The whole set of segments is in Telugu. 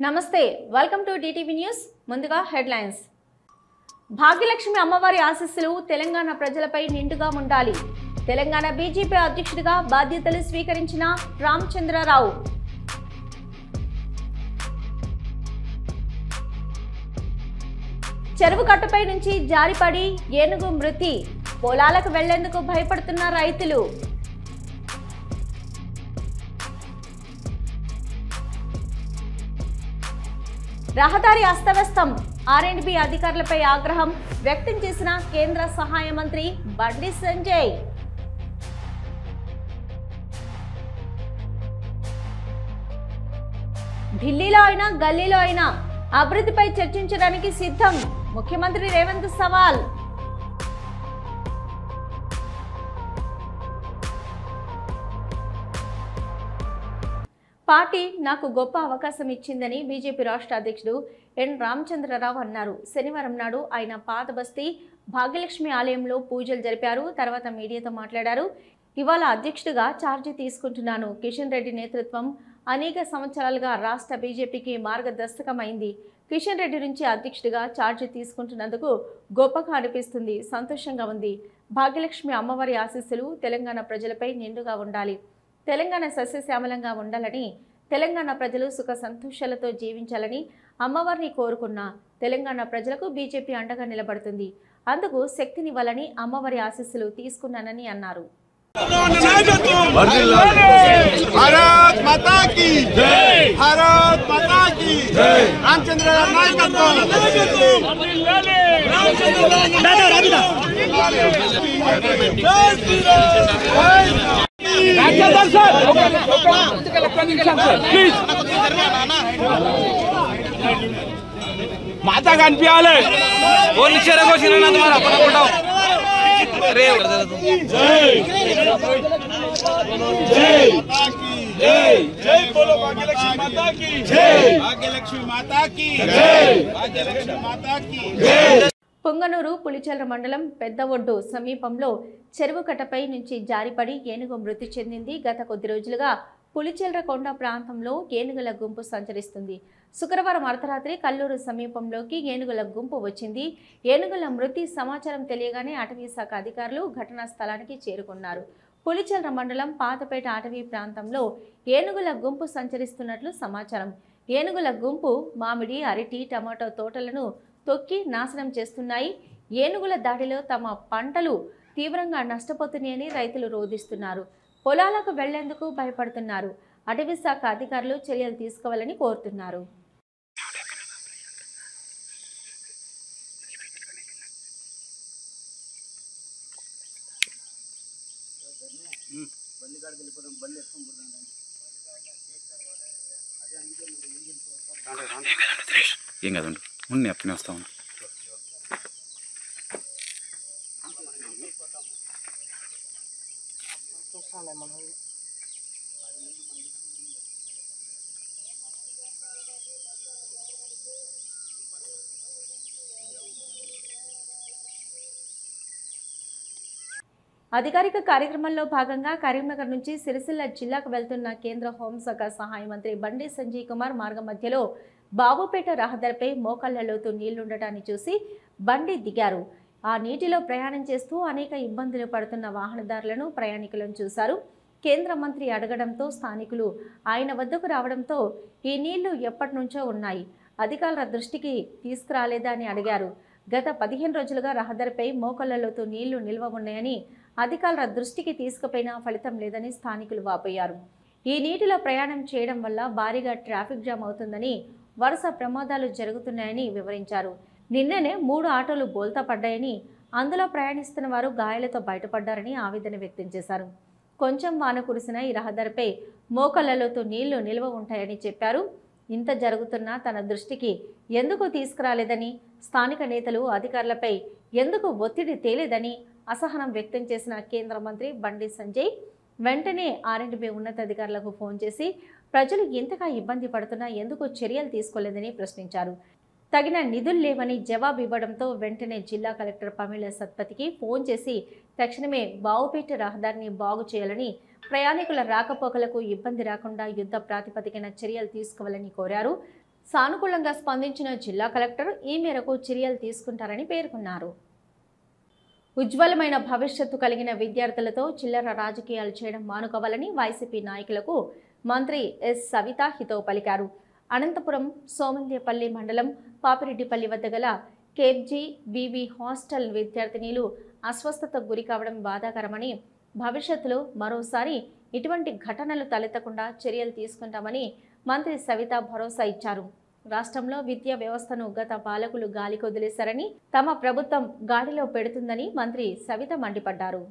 నమస్తే వెల్కమ్ టు డిటివి న్యూస్ ముందుగా హెడ్లైన్స్ భాగ్యలక్ష్మి అమ్మవారి ఆశీస్సులు తెలంగాణ ప్రజలపై నిండుగా ఉండాలి తెలంగాణ బీజేపీ అధ్యక్షుడిగా బాధ్యతలు స్వీకరించిన రామచంద్రరావు చెరువు కట్టపై నుంచి జారిపడి ఏనుగు మృతి పొలాలకు వెళ్లేందుకు భయపడుతున్న రైతులు రహదారి అస్తవ్యస్తం ఆర్ఎండ్బి అధికారులపై ఆగ్రహం వ్యక్తం చేసిన కేంద్ర సహాయ మంత్రి బండి సంజయ్ ఢిల్లీలో అయినా గల్లీలో అయినా అభివృద్ధిపై చర్చించడానికి సిద్ధం ముఖ్యమంత్రి రేవంత్ సవాల్ పార్టీ నాకు గొప్ప అవకాశం ఇచ్చిందని బీజేపీ రాష్ట్ర అధ్యక్షుడు ఎన్ రామచంద్రరావు అన్నారు. శనివారం నాడు ఆయన పాత బస్తీ భాగ్యలక్ష్మి ఆలయంలో పూజలు జరిపారు. తర్వాత మీడియాతో మాట్లాడారు. ఇవాళ అధ్యక్షుడిగా ఛార్జీ తీసుకుంటున్నాను. కిషన్ రెడ్డి నేతృత్వం అనేక సంవత్సరాలుగా రాష్ట్ర బీజేపీకి మార్గదర్శకమైంది. కిషన్ రెడ్డి నుంచి అధ్యక్షుడిగా ఛార్జీ తీసుకుంటున్నందుకు గొప్పగా అనిపిస్తుంది, సంతోషంగా ఉంది. భాగ్యలక్ష్మి అమ్మవారి ఆశీస్సులు తెలంగాణ ప్రజలపై నిండుగా ఉండాలి. తెలంగాణ సస్యశ్యామలంగా ఉండాలని, తెలంగాణ ప్రజలు సుఖ సంతోషాలతో జీవించాలని అమ్మవారిని కోరుకున్న తెలంగాణ ప్రజలకు బీజేపీ అండగా నిలబడుతుంది. అందుకు శక్తినివ్వాలని అమ్మవారి ఆశీస్సులు తీసుకున్నానని అన్నారు. माता कनिపించాలి ఓన్ ఇచ్చారా కోసినంత మరి అప్పనకుంటాం రే జై జై జై జై బోలో భాగ్యలక్ష్మి మాతా की జై భాగ్యలక్ష్మి మాతా की జై భాగ్యలక్ష్మి మాతా की జై. పొంగనూరు పులిచెర్ల మండలం పెద్ద ఒడ్డు సమీపంలో చెరువు కట్టపై నుంచి జారిపడి ఏనుగు మృతి చెందింది. గత కొద్ది రోజులుగా పులిచెర్ల కొండ ప్రాంతంలో ఏనుగుల గుంపు సంచరిస్తుంది. శుక్రవారం అర్ధరాత్రి కల్లూరు సమీపంలోకి ఏనుగుల గుంపు వచ్చింది. ఏనుగుల మృతి సమాచారం తెలియగానే అటవీ శాఖ అధికారులు ఘటనా స్థలానికి చేరుకున్నారు. పులిచెర్ల మండలం పాతపేట అటవీ ప్రాంతంలో ఏనుగుల గుంపు సంచరిస్తున్నట్లు సమాచారం. ఏనుగుల గుంపు మామిడి, అరటి, టమాటో తోటలను తొక్కి నాశనం చేస్తున్నాయి. ఏనుగుల దాడిలో తమ పంటలు తీవ్రంగా నష్టపోతున్నాయని రైతులు రోధిస్తున్నారు. పొలాలకు వెళ్లేందుకు భయపడుతున్నారు. అటవీ శాఖ అధికారులు చర్యలు తీసుకోవాలని కోరుతున్నారు. ఏం కదండి ముందు ఎప్పనే వస్తాము. అధికారిక కార్యక్రమంలో భాగంగా కరీంనగర్ నుంచి సిరిసిల్ల జిల్లాకు వెళ్తున్న కేంద్ర హోంశాఖ సహాయ మంత్రి బండి సంజయ్ కుమార్ మార్గ మధ్యలో బాబుపేట రహదారిపై మోకాళ్ల లోతు నీళ్లుండటాన్ని చూసి బండి దిగారు. ఆ నీటిలో ప్రయాణం చేస్తూ అనేక ఇబ్బందులు పడుతున్న వాహనదారులను, ప్రయాణికులను చూశారు. కేంద్ర మంత్రి అడగడంతో స్థానికులు ఆయన వద్దకు రావడంతో ఈ నీళ్లు ఎప్పటి నుంచో ఉన్నాయి, అధికారుల దృష్టికి తీసుకురాలేదా అని అడిగారు. గత 15 రోజులుగా రహదారిపై మోకాళ్ల లోతు నీళ్లు నిల్వ ఉన్నాయని, అధికారుల దృష్టికి తీసుకుపోయినా ఫలితం లేదని స్థానికులు వాపోయారు. ఈ నీటిలో ప్రయాణం చేయడం వల్ల భారీగా ట్రాఫిక్ జామ్ అవుతుందని, వరుస ప్రమాదాలు జరుగుతున్నాయని వివరించారు. నిన్ననే 3 ఆటోలు బోల్తా పడ్డాయని, అందులో ప్రయాణిస్తున్న వారు గాయాలతో బయటపడ్డారని ఆవేదన వ్యక్తం చేశారు. కొంచెం వాన కురిసిన ఈ రహదారిపై మోకాళ్లలోతు నీళ్లు నిల్వ ఉంటాయని చెప్పారు. ఇంత జరుగుతున్నా తన దృష్టికి ఎందుకు తీసుకురాలేదని, స్థానిక నేతలు అధికారులపై ఎందుకు ఒత్తిడి తేలేదని అసహనం వ్యక్తం చేసిన కేంద్ర మంత్రి బండి సంజయ్ వెంటనే ఆర్ఎండ్బి ఉన్నతాధికారులకు ఫోన్ చేసి ప్రజలు ఎంతగా ఇబ్బంది పడుతున్నా ఎందుకు చర్యలు తీసుకోలేదని ప్రశ్నించారు. తగిన నిధులు లేవని జవాబు ఇవ్వడంతో వెంటనే జిల్లా కలెక్టర్ పమేల సత్పతికి ఫోన్ చేసి తక్షణమే బావుపేట రహదారిని బాగు చేయాలని, ప్రయాణికుల రాకపోకలకు ఇబ్బంది రాకుండా యుద్ధ ప్రాతిపదికన చర్యలు తీసుకోవాలని కోరారు. సానుకూలంగా స్పందించిన జిల్లా కలెక్టర్ ఈ మేరకు చర్యలు తీసుకుంటారని పేర్కొన్నారు. ఉజ్వలమైన భవిష్యత్తు కలిగిన విద్యార్థులతో చిల్లర రాజకీయాలు చేయడం మానుకోవాలని వైసీపీ నాయకులకు మంత్రి ఎస్ సవిత హితవు పలికారు. అనంతపురం సోమందేపల్లి మండలం పాపిరెడ్డిపల్లి వద్ద గల కేబ్జీ వివి హాస్టల్ విద్యార్థినీలు అస్వస్థతకు గురి కావడం బాధాకరమని, భవిష్యత్తులో మరోసారి ఇటువంటి ఘటనలు తలెత్తకుండా చర్యలు తీసుకుంటామని మంత్రి సవిత భరోసా ఇచ్చారు. రాష్ట్రంలో విద్యా వ్యవస్థను గత పాలకులు గాలికి వదిలేశారని, తమ ప్రభుత్వం గాడిలో పెడుతుందని మంత్రి సవిత మండిపడ్డారు.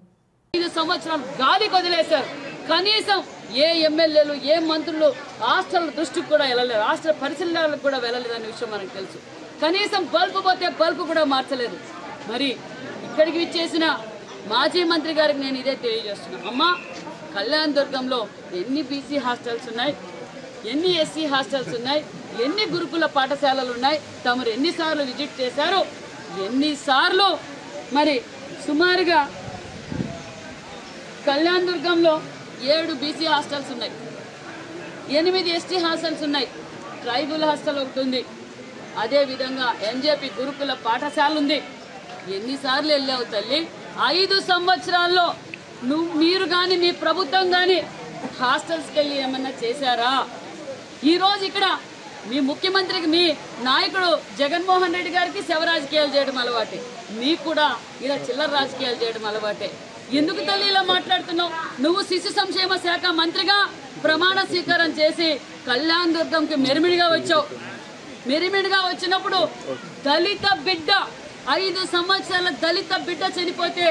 5 సంవత్సరాలు గాలికి వదిలేశారు. కనీసం ఏ ఎమ్మెల్యేలు ఏ మంత్రులు హాస్టల్ దృష్టికి కూడా వెళ్ళలేదు, హాస్టల్ పరిశీలనలకు కూడా వెళ్ళలేదనే విషయం మనకు తెలుసు. కనీసం బల్బు పోతే బల్బు కూడా మార్చలేదు. మరి ఇక్కడికి విచ్చేసిన మాజీ మంత్రి గారికి నేను ఇదే తెలియజేస్తున్నాను. అమ్మా, కళ్యాణ్ దుర్గంలో ఎన్ని బీసీ హాస్టల్స్ ఉన్నాయి, ఎన్ని ఎస్సీ హాస్టల్స్ ఉన్నాయి, ఎన్ని గురుకుల పాఠశాలలు ఉన్నాయి, తమరు ఎన్నిసార్లు విజిట్ చేశారు, ఎన్నిసార్లు మరి సుమారుగా కళ్యాణ్ దుర్గంలో 7 బీసీ హాస్టల్స్ ఉన్నాయి, 8 ఎస్టీ హాస్టల్స్ ఉన్నాయి, ట్రైబల్ హాస్టల్ ఒకటి ఉంది, అదేవిధంగా ఎన్జేపీ గురుకుల పాఠశాల ఉంది. ఎన్నిసార్లు వెళ్ళావు తల్లి? 5 సంవత్సరాల్లో మీరు కానీ మీ ప్రభుత్వం కానీ హాస్టల్స్కి వెళ్ళి ఏమన్నా చేశారా? ఈరోజు ఇక్కడ మీ ముఖ్యమంత్రికి, మీ నాయకుడు జగన్మోహన్ రెడ్డి గారికి శవ రాజకీయాలు చేయడం అలవాటే, మీకు కూడా ఇలా చిల్లర రాజకీయాలు చేయడం అలవాటే. ఎందుకు తల్లి ఇలా మాట్లాడుతున్నావు? నువ్వు శిశు సంక్షేమ శాఖ మంత్రిగా ప్రమాణ స్వీకారం చేసి కళ్యాణ్ దుర్గంకి మెరిమిడిగా వచ్చావు. మెరిమిడిగా వచ్చినప్పుడు దళిత బిడ్డ, 5 సంవత్సరాల దళిత బిడ్డ చనిపోతే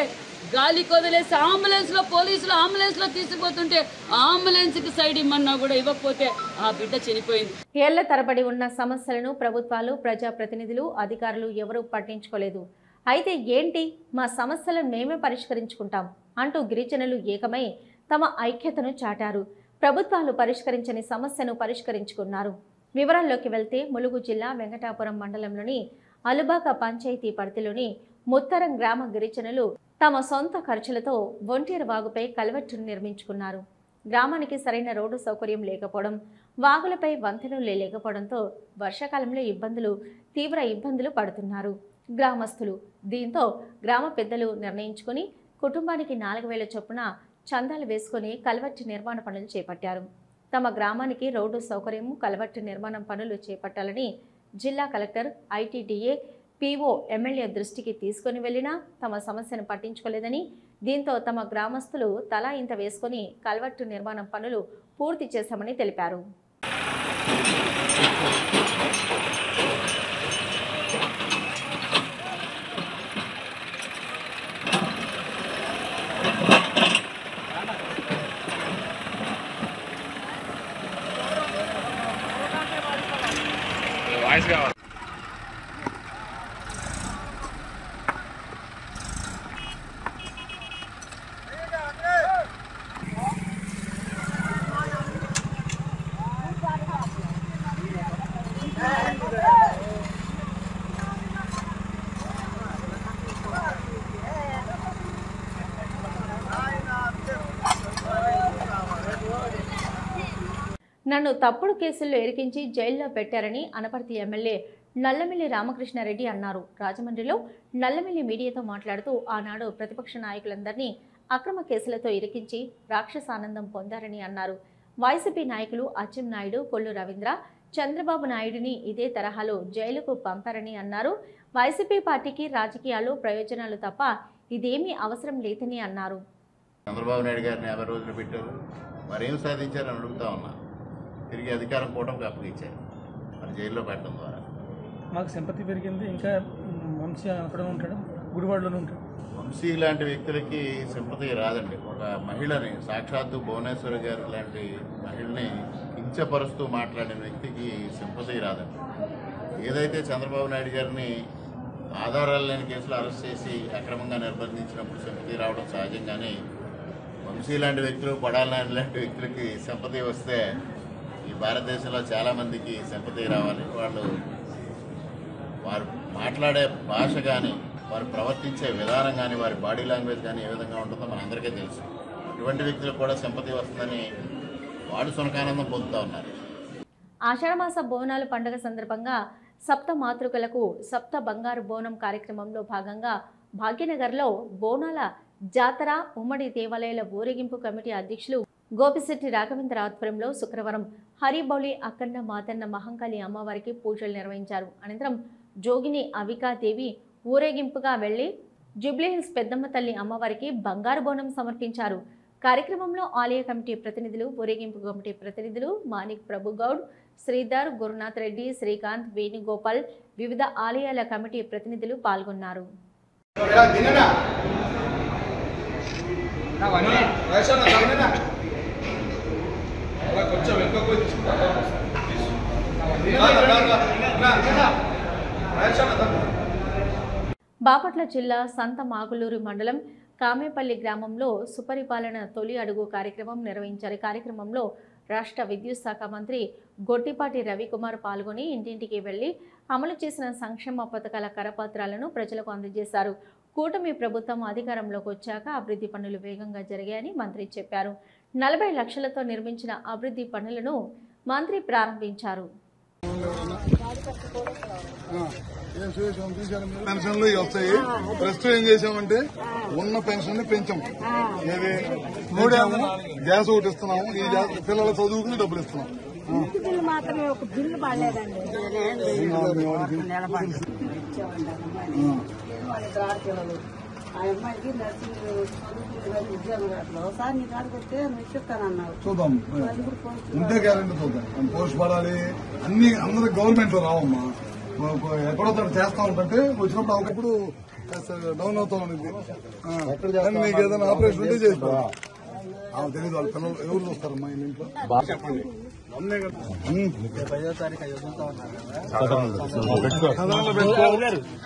గాలికి వదిలేసి అంబులెన్స్లో, పోలీసులు అంబులెన్స్లో తీసుకుపోతుంటే అంబులెన్స్కి సైడ్ ఇమ్మన్నా కూడా ఇవ్వకపోతే ఆ బిడ్డ చనిపోయింది. ఏళ్ల తరబడి ఉన్న సమస్యలను ప్రభుత్వాలు, ప్రజాప్రతినిధులు, అధికారులు ఎవరూ పట్టించుకోలేదు. అయితే ఏంటి, మా సమస్యలను మేమే పరిష్కరించుకుంటాం అంటూ గిరిజనులు ఏకమై తమ ఐక్యతను చాటారు. ప్రభుత్వాలు పరిష్కరించని సమస్యను పరిష్కరించుకున్నారు. వివరాల్లోకి వెళ్తే ములుగు జిల్లా వెంకటాపురం మండలంలోని అలుబాక పంచాయతీ పరిధిలోని ముత్తరం గ్రామ గిరిజనులు తమ సొంత ఖర్చులతో ఒంటేరు వాగుపై కల్వర్టును నిర్మించుకున్నారు. గ్రామానికి సరైన రోడ్డు సౌకర్యం లేకపోవడం, వాగులపై వంతెనలు లేకపోవడంతో వర్షాకాలంలో తీవ్ర ఇబ్బందులు పడుతున్నారు గ్రామస్తులు. దీంతో గ్రామ పెద్దలు నిర్ణయించుకుని కుటుంబానికి 4,000 చొప్పున చందాలు వేసుకుని కల్వర్టు నిర్మాణ పనులు చేపట్టారు. తమ గ్రామానికి రోడ్డు సౌకర్యం, కల్వర్టు నిర్మాణం పనులు చేపట్టాలని జిల్లా కలెక్టర్, ఐటీడీఏ, పీఓ ఎమ్మెల్యే దృష్టికి తీసుకుని వెళ్లినా తమ సమస్యను పట్టించుకోలేదని, దీంతో తమ గ్రామస్తులు తలా ఇంత వేసుకుని కల్వర్టు నిర్మాణం పనులు పూర్తి చేశామని తెలిపారు. నన్ను తప్పుడు కేసుల్లో ఇరికించి జైల్లో పెట్టారని అనపర్తి ఎమ్మెల్యే నల్లమిల్లి రామకృష్ణారెడ్డి అన్నారు. రాజమండ్రిలో నల్లమిల్లి మీడియాతో మాట్లాడుతూ ఆనాడు ప్రతిపక్ష నాయకులందరినీ అక్రమ కేసులతో ఇరికించి రాక్షసానందం పొందారని అన్నారు. వైసీపీ నాయకులు అచ్చెన్నాయుడు, కొల్లు రవీంద్ర, చంద్రబాబు నాయుడిని ఇదే తరహాలో జైలుకు పంపారని అన్నారు. వైసీపీ పార్టీకి రాజకీయాలు, ప్రయోజనాలు తప్ప ఇదేమీ అవసరం లేదని అన్నారు. చంద్రబాబు నాయుడు గారిని 50 రోజులు పెట్టారు, మరేం సాధించారని అడుగుతా ఉన్నా. తిరిగి అధికారం కూటమికి అప్పగించారు, మరి జైల్లో పెట్టడం ద్వారా మాకు సింపతి పెరిగింది. ఇంకా వంశీ అక్కడ ఉంటాడు, గుడివాడలోనే ఉంటాడు. వంశీ లాంటి వ్యక్తులకి సింపతి రాదండి. ఒక మహిళని, సాక్షాత్తు భువనేశ్వరి గారు లాంటి మహిళని కించపరుస్తూ మాట్లాడిన వ్యక్తికి సింపతి రాదండి. ఏదైతే చంద్రబాబు నాయుడు గారిని ఆధారాలు లేని కేసులు అరెస్ట్ చేసి అక్రమంగా నిర్బంధించినప్పుడు సింపతి రావడం సహజంగానే, వంశీ లాంటి వ్యక్తులు, కొడాలి నాయుడు లాంటి వ్యక్తులకి సింపతి వస్తే ఈ భారతదేశంలో చాలామందికి సింపతి రావాలి. వారు మాట్లాడే భాష కానీ, వారు ప్రవర్తించే విధానం కానీ, వారి బాడీ లాంగ్వేజ్ కానీ ఏ విధంగా ఉంటుందో మనందరికీ తెలుసు. ఇటువంటి వ్యక్తులకు కూడా సింపతి వస్తుందని వాడు సునకానందం పొందుతూ ఉన్నారు. ఆషాఢమాస బోనాల పండుగ సందర్భంగా సప్త మాతృకలకు సప్త బంగారు బోనం కార్యక్రమంలో భాగంగా భాగ్యనగర్లో బోనాల జాతర ఉమ్మడి దేవాలయాల ఊరేగింపు కమిటీ అధ్యక్షులు గోపిశెట్టి రాఘవేంద్ర ఆధ్వర్యంలో శుక్రవారం హరిబౌలి అఖండ మాతన్న మహంకాళి అమ్మవారికి పూజలు నిర్వహించారు. అనంతరం జోగిని అవికాదేవి ఊరేగింపుగా వెళ్లి జూబ్లీహిల్స్ పెద్దమ్మ తల్లి అమ్మవారికి బంగారు బోనం సమర్పించారు. కార్యక్రమంలో ఆలయ కమిటీ ప్రతినిధులు, ఊరేగింపు కమిటీ ప్రతినిధులు మాణిక్ ప్రభుగౌడ్, శ్రీధర్, గురునాథ్ రెడ్డి, శ్రీకాంత్, వేణుగోపాల్, వివిధ ఆలయాల కమిటీ ప్రతినిధులు పాల్గొన్నారు. బాపట్ల జిల్లా సంత మాగులూరు మండలం కామేపల్లి గ్రామంలో సుపరిపాలన తొలి అడుగు కార్యక్రమం నిర్వహించారు. కార్యక్రమంలో రాష్ట్ర విద్యుత్ శాఖ మంత్రి గొట్టిపాటి రవికుమార్ పాల్గొని ఇంటింటికి వెళ్లి అమలు చేసిన సంక్షేమ పథకాల కరపత్రాలను ప్రజలకు అందజేశారు. కూటమి ప్రభుత్వం అధికారంలోకి వచ్చాక అభివృద్ధి పనులు వేగంగా జరిగాయని మంత్రి చెప్పారు. 40 లక్షలతో నిర్మించిన అభివృద్ధి పనులను మంత్రి ప్రారంభించారు. పెన్షన్లు వస్తాయి. ప్రస్తుతం ఏం చేసామంటే ఉన్న పెన్షన్ ని పెంచాం. ఏది గ్యాస్ ఒకటి ఇస్తున్నాము. ఈ పిల్లల చదువుకుని డబ్బులు ఇస్తున్నాం. మాత్రమే ఒక బిల్లు పడలేదండి. ఆ అమ్మాయికి నర్సింగ్ ఉద్యోగం ఒకసారి నీ కాడికి వస్తే నువ్వు చెప్తానన్నావు. చూద్దాం, ఉంటే గ్యారెంటీ చూద్దాం. పోస్ట్ పడాలి అన్ని అందరికి గవర్నమెంట్ లో రావమ్మా. ఎక్కడో తను చేస్తా ఉంటే వచ్చినప్పుడు ఒకప్పుడు డౌన్ అవుతా ఉంది. నీకు ఏదైనా ఆపరేషన్ ఉంటే చేసుకో. తెలియదు వాళ్ళ పిల్లలు ఎవరు చూస్తారమ్మా ఈ ఇంట్లో. చెప్పండి. 50%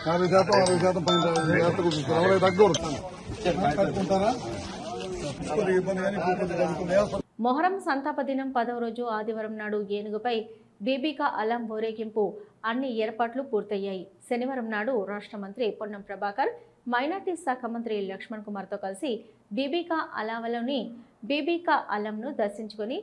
60% పని తగ్గకూడదు. కట్టుకుంటారా? మొహరం సంతాప దినం 10వ రోజు ఆదివారం నాడు ఏనుగుపై బీబీకా అలం ఊరేగింపు అన్ని ఏర్పాట్లు పూర్తయ్యాయి. శనివారం నాడు రాష్ట్ర మంత్రి పొన్నం ప్రభాకర్ మైనార్టీ శాఖ మంత్రి లక్ష్మణ్ కుమార్తో కలిసి బీబీకా అలావలోని బీబీకా అలంను దర్శించుకుని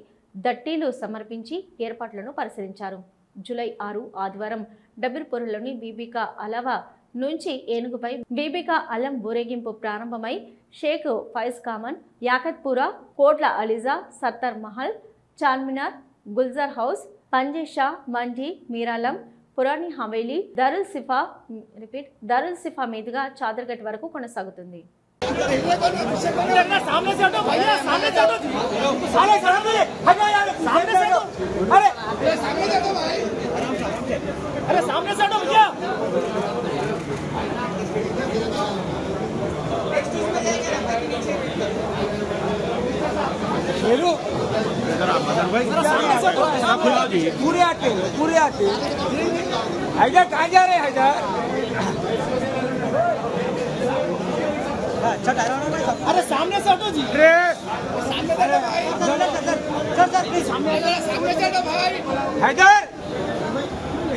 దట్టీలు సమర్పించి ఏర్పాట్లను పరిశీలించారు. జూలై 6 ఆదివారం డబిర్పూర్లోని బీబీకా అలావా నుంచి ఏనుగుపై బీబీకా అలం ఊరేగింపు ప్రారంభమై షేక్ ఫైజ్ కామన్, యాకత్పురా, కోట్ల అలీజా, సర్దార్ మహల్, చార్మినార్, గుల్జర్ హౌస్, పంజేషా, మండి, మీరాలం, పురాణి హవేలీ, దరుల్ సిఫా మీదుగా చాదర్ఘట్ వరకు కొనసాగుతుంది. पूरे आते हैदर कहाँ जा रहे हैदर? अरे सामने से हटो जी। सामने सर प्लीज सामने से हटो भाई। हैदर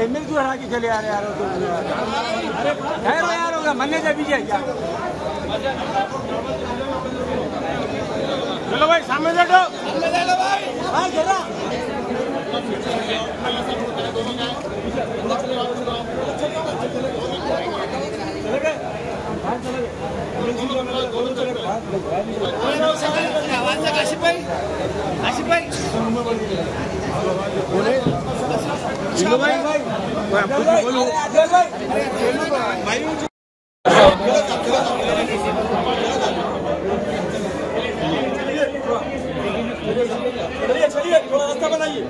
एमएल क्यों हरा के चले आ रहे यार? है यार होगा मन्ने जा भी जाए। चलो भाई सामने से हटो। भाई जरा आशिफ भाई चलिए थोड़ा रास्ता बनाइए।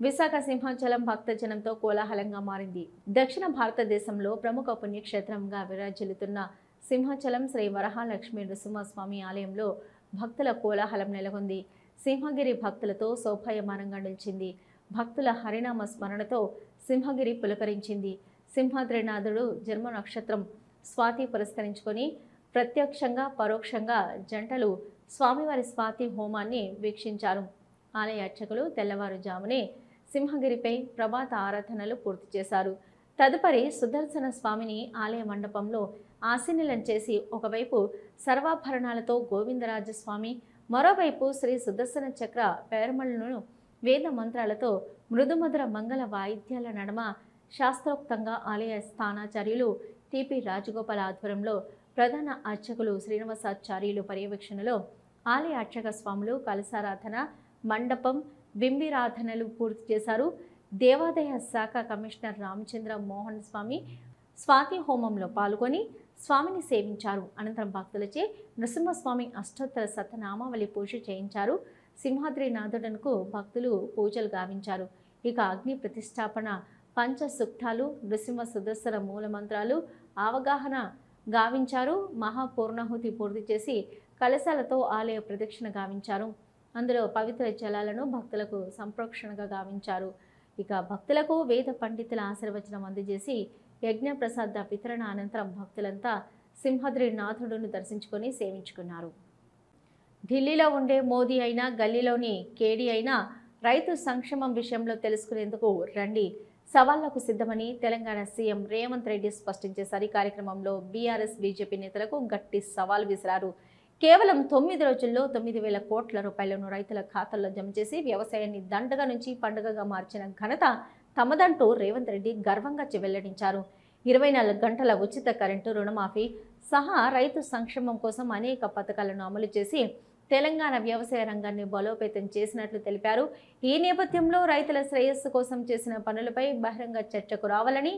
విశాఖ సింహాచలం భక్తజనంతో కోలాహలంగా మారింది. దక్షిణ భారతదేశంలో ప్రముఖ పుణ్యక్షేత్రంగా విరాజిల్లుతున్న సింహాచలం శ్రీ వరహాలక్ష్మి నృసింహస్వామి ఆలయంలో భక్తుల కోలాహలం నెలకొంది. సింహగిరి భక్తులతో శోభాయమానంగా నిలిచింది. భక్తుల హరినామ స్మరణతో సింహగిరి పులకరించింది. సింహాద్రినాథుడు జన్మ నక్షత్రం స్వాతి పురస్కరించుకొని ప్రత్యక్షంగా పరోక్షంగా జంటలు స్వామివారి స్వాతి హోమాన్ని వీక్షించారు. ఆలయ అర్చకులు తెల్లవారుజామునే సింహగిరిపై ప్రభాత ఆరాధనలు పూర్తి చేశారు. తదుపరి సుదర్శన స్వామిని ఆలయ మండపంలో ఆసీనులను చేసి ఒకవైపు సర్వాభరణాలతో గోవిందరాజస్వామి, మరోవైపు శ్రీ సుదర్శన చక్ర పేరమలను వేద మంత్రాలతో మృదుమధుర మంగళ వాయిద్యాల నడమ శాస్త్రోక్తంగా ఆలయ స్థానాచార్యులు టిపి రాజగోపాల్ ఆధ్వర్యంలో ప్రధాన అర్చకులు శ్రీనివాసాచార్యులు పర్యవేక్షణలో ఆలయ అర్చక స్వాములు కలశారాధన, మండపం, బింబిరాధనలు పూర్తి చేశారు. దేవాదాయ శాఖ కమిషనర్ రామచంద్ర మోహన్ స్వామి స్వాతి హోమంలో పాల్గొని స్వామిని సేవించారు. అనంతరం భక్తులచే నృసింహస్వామి అష్టోత్తర శతనామావళి పూజ చేయించారు. సింహాద్రి నాథుడనుకు భక్తులు పూజలు గావించారు. ఇక అగ్ని ప్రతిష్టాపన, పంచసూక్తాలు, నృసింహ సుదర్శన మూలమంత్రాలు అవగాహన గావించారు. మహాపూర్ణాహుతి పూర్తి చేసి కలశాలతో ఆలయ ప్రదక్షిణ గావించారు. అందులో పవిత్ర జలాలను భక్తులకు సంప్రోక్షణగా గావించారు. ఇక భక్తులకు వేద పండితుల ఆశీర్వచనం అందజేసి యజ్ఞ ప్రసాద వితరణ అనంతరం భక్తులంతా సింహాద్రి నాథుడును దర్శించుకొని సేవించుకున్నారు. ఢిల్లీలో ఉండే మోదీ అయినా, గల్లీలోని కేడీ అయినా రైతు సంక్షేమం విషయంలో తెలుసుకునేందుకు రండి, సవాళ్లకు సిద్ధమని తెలంగాణ సీఎం రేవంత్ రెడ్డి స్పష్టం చేశారు. ఈ కార్యక్రమంలో బీఆర్ఎస్, బీజేపీ నేతలకు గట్టి సవాల్ విసిరారు. కేవలం 9 రోజుల్లో 9,000 కోట్ల రూపాయలను రైతుల ఖాతాల్లో జమ చేసి వ్యవసాయాన్ని దండగ నుంచి పండుగగా మార్చిన ఘనత తమదంటూ రేవంత్ రెడ్డి గర్వంగా వెల్లడించారు. 24 గంటల ఉచిత కరెంటు, రుణమాఫీ సహా రైతు సంక్షేమం కోసం అనేక పథకాలను అమలు చేసి తెలంగాణ వ్యవసాయ రంగాన్ని బలోపేతం చేసినట్లు తెలిపారు. ఈ నేపథ్యంలో రైతుల శ్రేయస్సు కోసం చేసిన పనులపై బహిరంగ చర్చకు రావాలని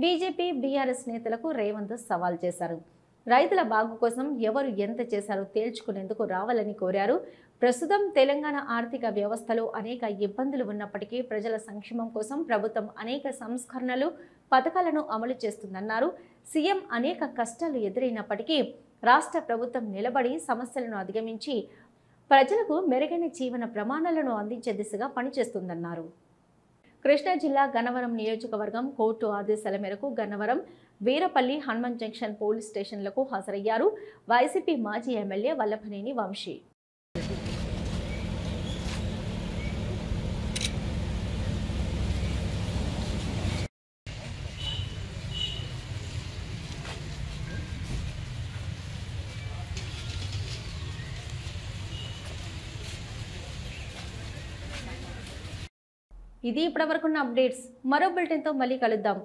బీజేపీ, బీఆర్ఎస్ నేతలకు రేవంత్ సవాల్ చేశారు. రైతుల బాగు కోసం ఎవరు ఎంత చేశారో తేల్చుకునేందుకు రావాలని కోరారు. ప్రస్తుతం తెలంగాణ ఆర్థిక వ్యవస్థలో అనేక ఇబ్బందులు ఉన్నప్పటికీ ప్రజల సంక్షేమం కోసం ప్రభుత్వం అనేక సంస్కరణలు, పథకాలను అమలు చేస్తుందన్నారు. సీఎం అనేక కష్టాలు ఎదురైనప్పటికీ రాష్ట్ర ప్రభుత్వం నిలబడి సమస్యలను అధిగమించి ప్రజలకు మెరుగైన జీవన ప్రమాణాలను అందించే దిశగా పనిచేస్తుందన్నారు. కృష్ణా జిల్లా గన్నవరం నియోజకవర్గం కోర్టు ఆదేశాల మేరకు గన్నవరం, వీరపల్లి, హనుమాన్ జంక్షన్ పోలీస్ స్టేషన్లకు హాజరయ్యారు వైసీపీ మాజీ ఎమ్మెల్యే వల్లభనేని వంశీ. ఇది ఇప్పటివరకున్న అప్డేట్స్. మరో బులెటిన్తో మళ్ళీ కలుద్దాం.